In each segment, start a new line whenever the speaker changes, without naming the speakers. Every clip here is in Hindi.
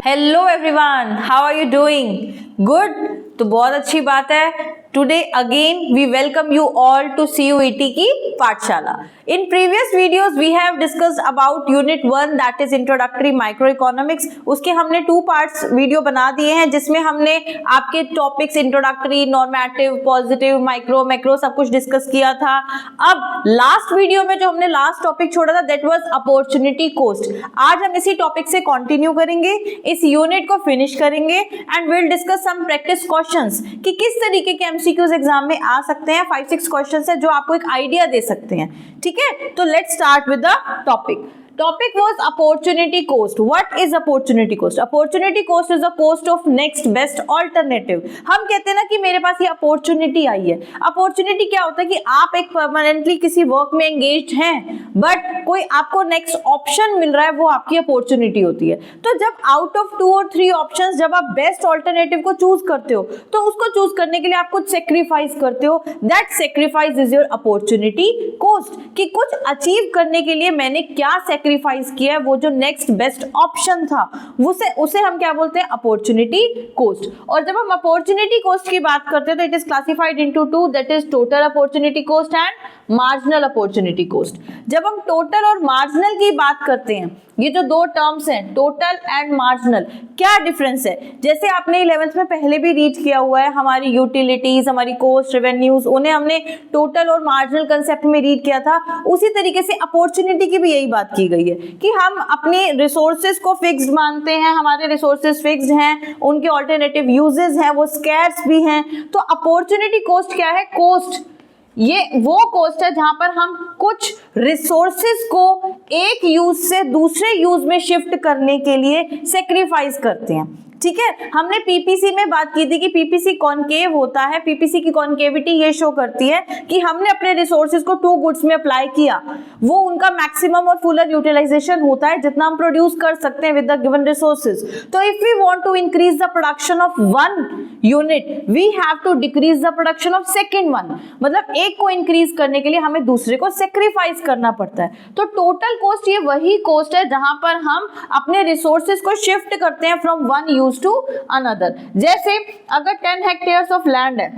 Hello everyone, how are you doing? Good. तो बहुत अच्छी बात है। Today again we welcome you all to CUET की पाठशाला। In previous videos we have discussed about unit 1 that is introductory micro economics. उसके हमने 2 पार्ट्स वीडियो बना दिए हैं जिसमें हमने आपके topics introductory, normative, positive, micro, macro सब कुछ डिस्कस किया था। अब लास्ट वीडियो में जो हमने लास्ट टॉपिक छोड़ा था दैट वाज अपॉर्चुनिटी कॉस्ट। आज हम इसी टॉपिक से कंटिन्यू करेंगे, इस यूनिट को फिनिश करेंगे and will discuss some practice questions कि किस तरीके के MCQs एग्जाम में आ सकते हैं। 5-6 क्वेश्चंस है जो आपको एक आइडिया दे सकते हैं। ठीक है, तो let's start with the topic. Topic was opportunity cost. What is opportunity cost? Opportunity cost is the cost of next best alternative. हम कहते हैं ना कि मेरे पास ये अपॉर्चुनिटी आई है। अपॉर्चुनिटी क्या होता है कि आप एक परमानेंटली किसी वर्क में एंगेज्ड हैं बट कोई आपको नेक्स्ट ऑप्शन मिल रहा है, वो आपकी अपॉर्चुनिटी होती है। तो जब आउट ऑफ 2 और 3 ऑप्शंस जब आप बेस्ट ऑल्टरनेटिव को चूज करते हो तो उसको चूज करने के लिए आप कुछ सेक्रीफाइस करते हो। That sacrifice is your opportunity cost, कि कुछ अचीव करने के लिए मैंने क्या सेक्रीफाइस किया है, वो जो नेक्स्ट बेस्ट ऑप्शन था उसे हम क्या बोलते हैं? Opportunity cost. और जब हम अपॉर्चुनिटी कॉस्ट की बात करते हैं तो it is classified into 2, that is total opportunity cost and marginal opportunity cost. जब हम टोटल और मार्जिनल की बात करते हैं, ये जो 2 टर्म्स हैं टोटल एंड मार्जिनल, क्या डिफरेंस है? जैसे आपने 11th में पहले भी रीड किया हुआ है, हमारी यूटिलिटीज, हमारी कॉस्ट, रेवेन्यूज, उन्हें हमने टोटल और मार्जिनल कंसेप्ट में रीड किया था। उसी तरीके से अपॉर्चुनिटी की भी यही बात की गई है कि हम अपने रिसोर्सेज को फिक्स्ड मानते हैं, हमारे रिसोर्सेज फिक्स्ड हैं, उनके ऑल्टरनेटिव यूजेस हैं, वो स्कैर्स भी हैं। तो अपॉर्चुनिटी कॉस्ट क्या है? कॉस्ट ये वो कॉस्ट है जहां पर हम कुछ रिसोर्सेज को एक यूज से दूसरे यूज में शिफ्ट करने के लिए सेक्रीफाइस करते हैं। ठीक है, हमने पीपीसी में बात की थी कि पीपीसी कॉनकेव होता है। पीपीसी की कॉनकेविटी ये शो करती है कि हमने अपने रिसोर्सेज को 2 गुड्स में अप्लाई किया, वो उनका मैक्सिमम और फुलर यूटिलाइजेशन होता है जितना हम प्रोड्यूस कर सकते हैं विद द गिवन रिसोर्सेज। तो if we want to increase the production of 1 unit we have to decrease the production of second one. मतलब एक को इंक्रीज करने के लिए हमें दूसरे को सेक्रीफाइस करना पड़ता है। तो टोटल कॉस्ट ये वही कॉस्ट है जहां पर हम अपने रिसोर्सेज को शिफ्ट करते हैं from one use to another. जैसे अगर 10 हेक्टेयर्स ऑफ लैंड है,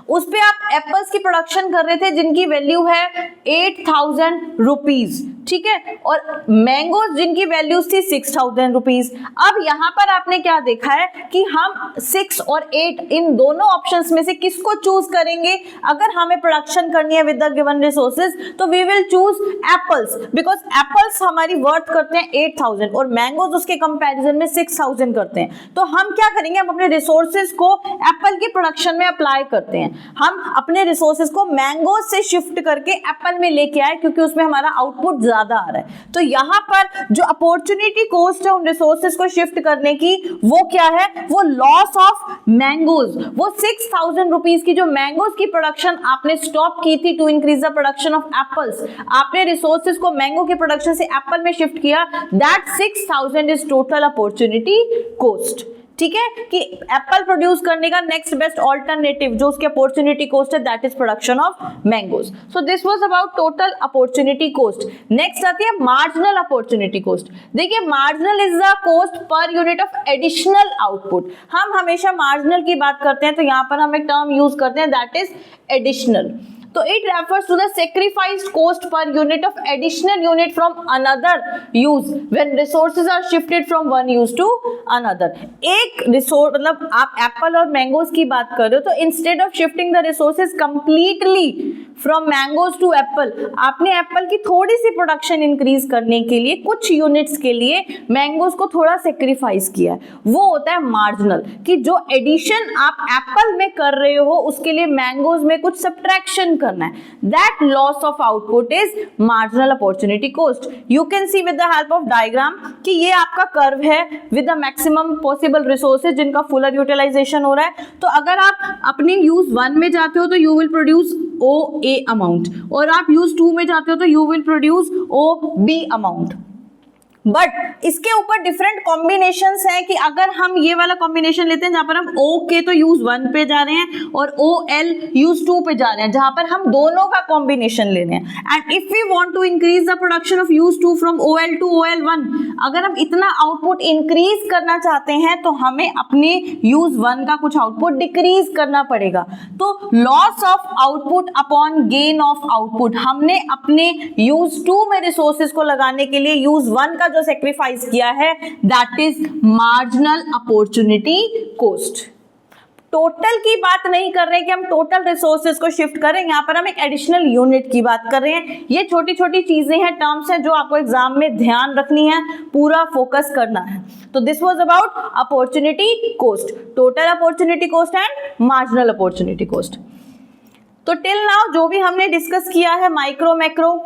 उस पे आप एप्पल्स की प्रोडक्शन कर रहे थे जिनकी वैल्यू है 8000 रुपीज, ठीक है, और मैंगोज जिनकी वैल्यू थी 6000 रुपीज। अब यहां पर आपने क्या देखा है कि हम 6 और 8 इन दोनों ऑप्शंस में से किसको चूज करेंगे? अगर हमें प्रोडक्शन करनी है विद द गिवन रिसोर्सेज तो we will choose apples, because apples हमारी वर्थ करते हैं 8000 और मैंगोज उसके कंपैरिजन में 6000 करते हैं। तो हम क्या करेंगे? हम अपने रिसोर्सेज को एप्पल की प्रोडक्शन में अप्लाई करते हैं। हम अपने रिसोर्सेज को मैंगोज से शिफ्ट करके एप्पल में लेके आए क्योंकि उसमें हमारा आउटपुट ज्यादा आ रहा है। तो यहां पर जो अपॉर्चुनिटी कॉस्ट है उन रिसोर्सेज को शिफ्ट करने की, वो क्या है? वो लॉस ऑफ मैंगोज। वो 6000 रुपीज की जो मैंगोज की प्रोडक्शन आपने स्टॉप की थी to increase the production of apples, आपने रिसोर्सेज को मैंगो के प्रोडक्शन से एप्पल में शिफ्ट किया, that 6000 is total opportunity cost. ठीक है, कि एप्पल प्रोड्यूस करने का नेक्स्ट बेस्ट ऑल्टरनेटिव जो उसकी अपॉर्चुनिटी कॉस्ट है that is production of mangoes. So this was about total opportunity cost. Next आती है मार्जिनल अपॉर्चुनिटी कॉस्ट। देखिए, marginal is the cost per unit of additional output. हम हमेशा मार्जिनल की बात करते हैं तो यहां पर हम एक टर्म यूज करते हैं दैट इज एडिशनल। तो it refers to the sacrificed cost per unit of additional unit from another use when resources are shifted from one use to another। एक रिसोर्स मतलब आप एप्पल और मैंगोज की बात कर रहे हो तो instead of shifting the resources completely from mangoes to apple, आपने एप्पल की थोड़ी सी प्रोडक्शन इंक्रीज करने के लिए कुछ यूनिट्स के लिए मैंगोज को थोड़ा सेक्रीफाइस किया है, वो होता है मार्जिनल। कि जो एडिशन आप एप्पल में कर रहे हो उसके लिए मैंगोज में कुछ सब्ट्रैक्शन करना है, that loss of output is marginal opportunity cost. You can see with the help of diagram कि ये आपका कर्व है with the maximum possible resources जिनका फुलर यूटिलाइजेशन हो रहा है। तो अगर आप अपने यूज 1 में जाते हो तो you will produce OA amount, और आप यूज 2 में जाते हो तो you will produce OB amount. But इसके ऊपर डिफरेंट कॉम्बिनेशंस हैं कि अगर हम ये वाला कॉम्बिनेशन लेते हैं जहां पर हम OK तो यूज 1 पे जा रहे हैं और OL यूज 2 पे जा रहे हैं, जहां पर हम दोनों का कॉम्बिनेशन ले रहे हैं। And if we want to increase the production of use 2 from OL to OL1, अगर हम इतना आउटपुट इंक्रीज करना चाहते हैं तो हमें अपने यूज 1 का कुछ आउटपुट डिक्रीज करना पड़ेगा। तो loss of output upon gain of output, हमने अपने यूज 2 में रिसोर्सेज को लगाने के लिए यूज 1 का जो सेक्रीफाइस किया है, that is marginal opportunity cost. Total की बात नहीं कर रहे हैं कि हम टोटल रिसोर्सेज को शिफ्ट करें, यहां पर हम एक एडिशनल यूनिट की बात कर रहे हैं। ये छोटी छोटी चीजें हैं, टर्म्स हैं जो आपको एग्जाम में ध्यान रखनी है, पूरा फोकस करना है। तो this was about opportunity cost, total opportunity cost and marginal opportunity cost. तो टिल नाउ जो भी हमने डिस्कस किया है, माइक्रो मैक्रो,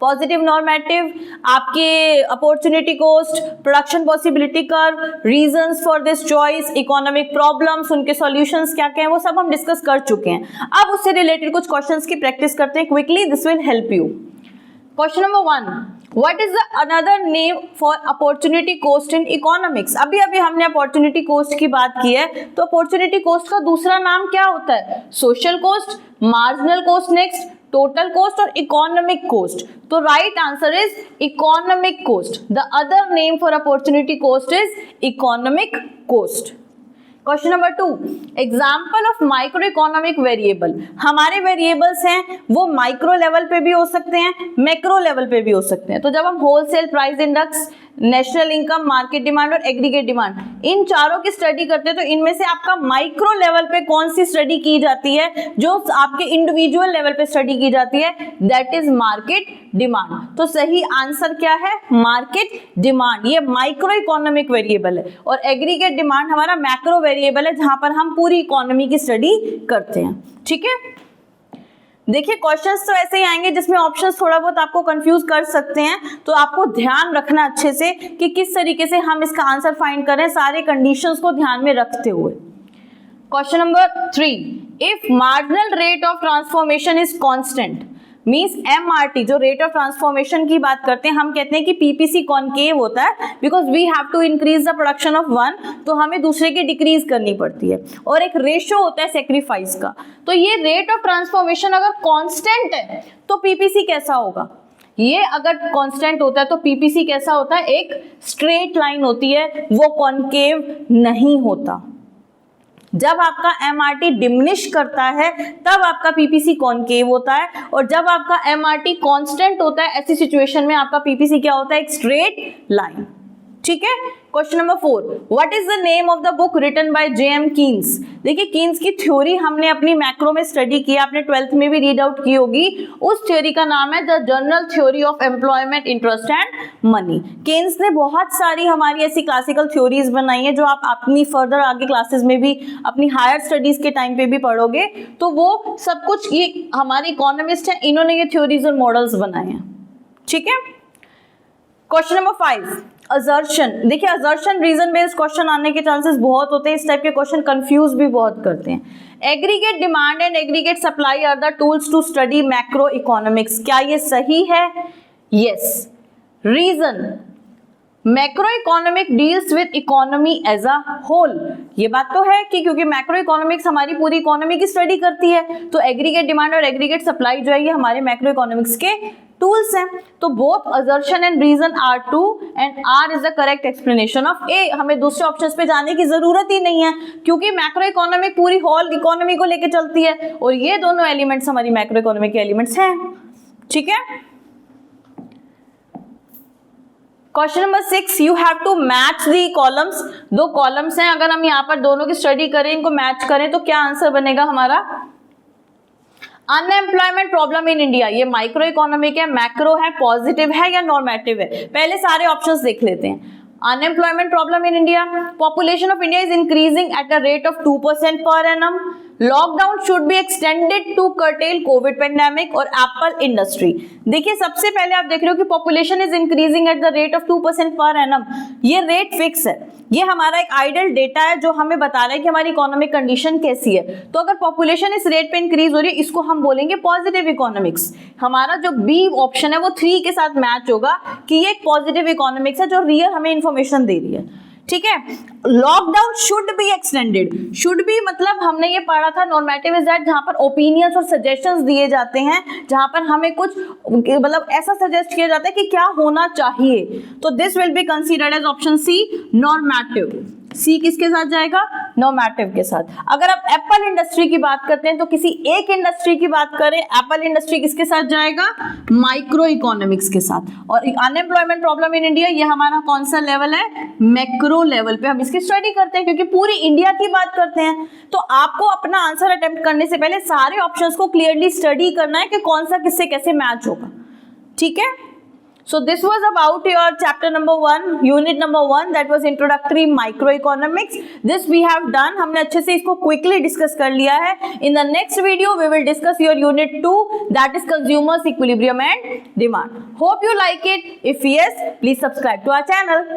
पॉजिटिव नॉर्मेटिव, आपके opportunity cost, production possibility curve, reasons for this choice, economic problems, उनके सॉल्यूशंस क्या क्या हैं, वो सब हम डिस्कस कर चुके हैं। अब उससे रिलेटेड कुछ क्वेश्चंस की प्रैक्टिस करते हैं quickly, this will help you. Question number 1, what is the another name for opportunity cost in economics? अभी अभी हमने अपॉर्चुनिटी कॉस्ट की बात की है, तो अपॉर्चुनिटी कॉस्ट का दूसरा नाम क्या होता है? Social cost, marginal cost next, total cost और इकोनॉमिक कॉस्ट। तो right answer is economic cost. The other name for opportunity cost is economic cost. Question number 2, example of micro economic variable. हमारे वेरिएबल्स हैं वो माइक्रो लेवल पे भी हो सकते हैं, मैक्रो लेवल पे भी हो सकते हैं। तो जब हम wholesale price index, national income, market demand और एग्रीगेट डिमांड, इन चारों की स्टडी करते हैं, तो इनमें से आपका माइक्रो लेवल पे कौन सी स्टडी की जाती है? जो आपके इंडिविजुअल लेवल पे स्टडी की जाती है, दैट इज मार्केट डिमांड। तो सही आंसर क्या है? Market demand. ये माइक्रो इकोनॉमिक वेरिएबल है और एग्रीगेट डिमांड हमारा मैक्रो वेरिएबल है, जहां पर हम पूरी इकोनॉमी की स्टडी करते हैं। ठीक है, देखिए क्वेश्चंस तो ऐसे ही आएंगे जिसमें ऑप्शंस थोड़ा बहुत आपको कंफ्यूज कर सकते हैं, तो आपको ध्यान रखना अच्छे से कि किस तरीके से हम इसका आंसर फाइंड करें, सारे कंडीशंस को ध्यान में रखते हुए। Question number 3, if marginal rate of transformation is constant, means MRT, जो रेट ऑफ ट्रांसफॉर्मेशन की बात करते हैं, हम कहते हैं कि PPC कॉनकेव होता है, because we have to increase the production of one, तो हमें दूसरे की डिक्रीज करनी पड़ती है, और एक रेशो होता है सेक्रीफाइस का। तो ये रेट ऑफ ट्रांसफॉर्मेशन अगर कांस्टेंट है तो PPC कैसा होगा? ये अगर कांस्टेंट होता है तो PPC कैसा होता है? एक स्ट्रेट लाइन होती है, वो कॉनकेव नहीं होता। जब आपका MRT डिमिनिश करता है तब आपका PPC कॉनकेव होता है, और जब आपका MRT कांस्टेंट होता है, ऐसी सिचुएशन में आपका PPC क्या होता है? एक स्ट्रेट लाइन। ठीक है। Question number 4, what is the name of the book written by J.M. Keynes? देखिए कीन्स की थ्योरी हमने अपनी मैक्रो में स्टडी की, आपने 12th में भी रीड आउट की होगी। उस थ्योरी का नाम है the general theory of employment, interest and money. Keynes ने बहुत सारी हमारी ऐसी क्लासिकल थ्योरीज बनाई है जो आप अपनी फर्दर आगे क्लासेस में भी, अपनी हायर स्टडीज के टाइम पे भी पढ़ोगे, तो वो सब कुछ ये हमारे इकोनॉमिस्ट हैं, इन्होंने ये थ्योरीज और मॉडल्स बनाए हैं। ठीक है। Question number 5, assertion. देखिए असर्शन रीजन बेस्ड क्वेश्चन आने के चांसेस बहुत होते हैं, इस टाइप के क्वेश्चन कंफ्यूज भी बहुत करते हैं। Aggregate demand and aggregate supply are the tools to study macro economics. क्या ये सही है? Yes. Reason, macro economic deals with economy as a whole. ये बात तो है कि क्योंकि मैक्रो इकोनॉमिक्स हमारी पूरी इकोनॉमी की स्टडी करती है, तो एग्रीगेट डिमांड और एग्रीगेट सप्लाई जो है ये हमारे मैक्रो इकोनॉमिक्स के टूल्स हैं। तो both assertion and reason are true and R is the correct explanation of A. हमें दूसरे ऑप्शंस पे जाने की जरूरत ही नहीं है, क्योंकि मैक्रो इकोनॉमिक पूरी होल इकोनॉमी को लेके चलती है, और ये दोनों एलिमेंट्स हमारी मैक्रो इकोनॉमी के एलिमेंट्स हैं। ठीक है। Question number 6, you have to match the columns. दो कॉलम्स हैं, अगर हम यहाँ पर दोनों की स्टडी करें, इनको मैच करें, तो क्या आंसर बनेगा हमारा? अनएम्प्लॉयमेंट प्रॉब्लम इन इंडिया, ये माइक्रो इकोनॉमिक है, मैक्रो है, पॉजिटिव है या नॉर्मेटिव है? पहले सारे ऑप्शंस देख लेते हैं। Unemployment problem in India, population of India is increasing at a rate of 2% per annum, lockdown should be extended to curtail covid pandemic और एप्पल इंडस्ट्री। देखिए सबसे पहले आप देख रहे हो कि population is increasing at the rate of 2% per annum. ये रेट फिक्स है, ये हमारा एक आइडल डेटा है जो हमें बता रहा है कि हमारी इकोनॉमिक कंडीशन कैसी है। तो अगर पॉपुलेशन इस रेट पे इंक्रीज हो रही है, इसको हम बोलेंगे पॉजिटिव इकोनॉमिक्स। हमारा जो बी ऑप्शन है वो 3 के साथ मैच होगा कि ये एक पॉजिटिव इकोनॉमिक्स है जो रियल हमें इंफॉर्मेशन दे रही है। ठीक है, lockdown should be extended. Should be मतलब हमने ये पढ़ा था नॉर्मेटिव इज दैट, जहां पर ओपिनियंस और सजेशंस दिए जाते हैं, जहां पर हमें कुछ मतलब ऐसा सजेस्ट किया जाता है कि क्या होना चाहिए। तो this will be considered as option C, normative. C किसके साथ जाएगा? नॉर्मेटिव के साथ। अगर आप एप्पल इंडस्ट्री की बात करते हैं तो किसी एक इंडस्ट्री की बात करें, एप्पल इंडस्ट्री किसके साथ जाएगा? माइक्रो इकोनॉमिक्स के साथ। और अनएम्प्लॉयमेंट प्रॉब्लम इन इंडिया, ये हमारा कौन सा लेवल है? मैक्रो लेवल पे हम इसकी स्टडी करते हैं, क्योंकि पूरी इंडिया की बात करते हैं। तो आपको अपना आंसर अटेम्प्ट करने से पहले सारे ऑप्शंस को क्लियरली स्टडी करना है कि कौन सा किससे कैसे मैच होगा। ठीक है, so this was about your chapter number 1, unit number 1, that was introductory microeconomics. This we have done, हमने अच्छे से इसको quickly discuss कर लिया है। In the next video we will discuss your unit 2, that is consumers equilibrium and demand. Hope you like it. If yes, please subscribe to our channel.